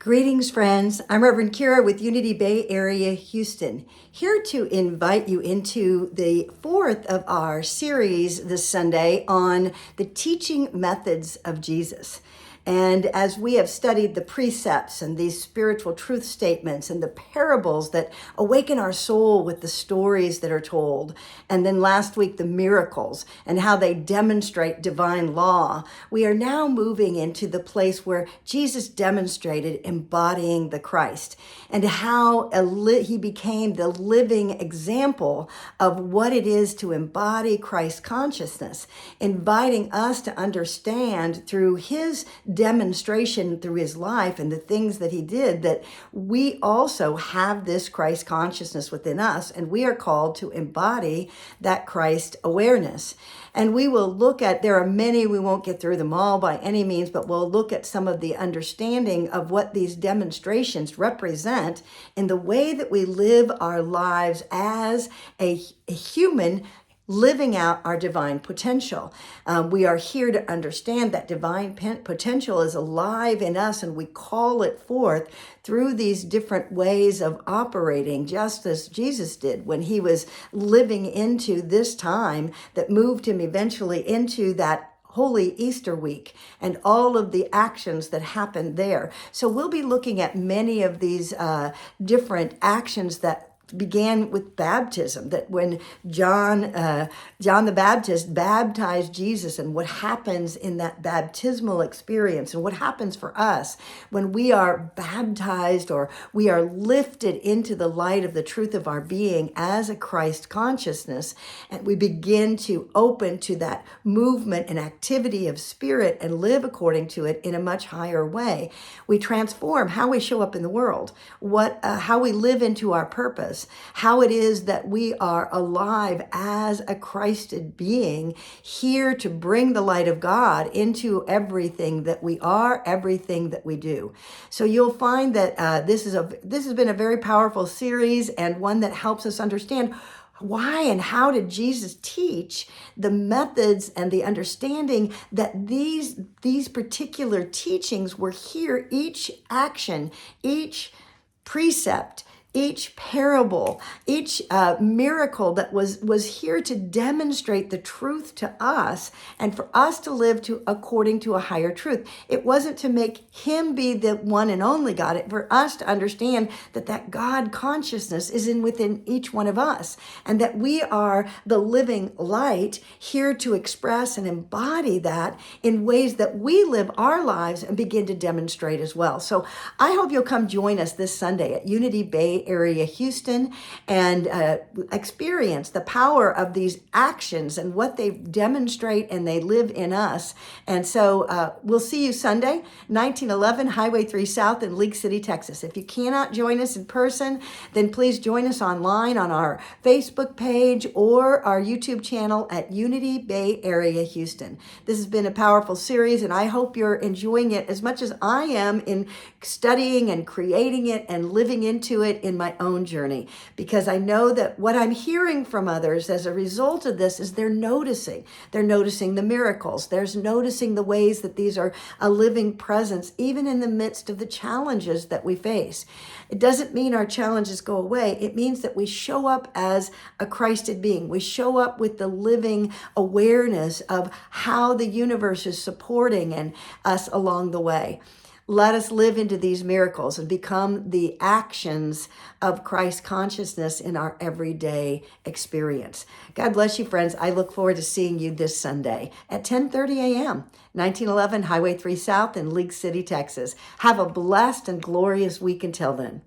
Greetings, friends. I'm Reverend Kira with Unity Bay Area, Houston, here to invite you into the fourth of our series this Sunday on the teaching methods of Jesus. And as we have studied the precepts and these spiritual truth statements and the parables that awaken our soul with the stories that are told, and then last week the miracles and how they demonstrate divine law, we are now moving into the place where Jesus demonstrated embodying the Christ and how he became the living example of what it is to embody Christ consciousness, inviting us to understand through his demonstration through his life and the things that he did that we also have this Christ consciousness within us, and we are called to embody that Christ awareness. And we will look at, there are many, we won't get through them all by any means, but we'll look at some of the understanding of what these demonstrations represent in the way that we live our lives as a human living out our divine potential. We are here to understand that divine potential is alive in us, and we call it forth through these different ways of operating, just as Jesus did when he was living into this time that moved him eventually into that Holy Easter week and all of the actions that happened there. So we'll be looking at many of these different actions that began with baptism, that when John the Baptist baptized Jesus, and what happens in that baptismal experience, and what happens for us when we are baptized or we are lifted into the light of the truth of our being as a Christ consciousness, and we begin to open to that movement and activity of spirit and live according to it in a much higher way. We transform how we show up in the world, how we live into our purpose, how it is that we are alive as a Christed being, here to bring the light of God into everything that we are, everything that we do. So you'll find that this has been a very powerful series, and one that helps us understand why and how did Jesus teach the methods and the understanding that these particular teachings were here. Each action, each precept, each parable, each miracle that was here to demonstrate the truth to us and for us to live according to a higher truth. It wasn't to make him be the one and only God. It for us to understand that God consciousness is within each one of us, and that we are the living light here to express and embody that in ways that we live our lives and begin to demonstrate as well. So I hope you'll come join us this Sunday at Unity Bay Area, Houston, and experience the power of these actions and what they demonstrate and they live in us. And so we'll see you Sunday, 1911 Highway 3 South in League City, Texas. If you cannot join us in person, then please join us online on our Facebook page or our YouTube channel at Unity Bay Area, Houston. This has been a powerful series, and I hope you're enjoying it as much as I am in studying and creating it and living into it in my own journey, because I know that what I'm hearing from others as a result of this is they're noticing the miracles. There's noticing the ways that these are a living presence, even in the midst of the challenges that we face. It doesn't mean our challenges go away. It means that we show up as a Christed being. We show up with the living awareness of how the universe is supporting and us along the way. Let us live into these miracles and become the actions of Christ consciousness in our everyday experience. God bless you, friends. I look forward to seeing you this Sunday at 10:30 a.m., 1911 Highway 3 South in League City, Texas. Have a blessed and glorious week until then.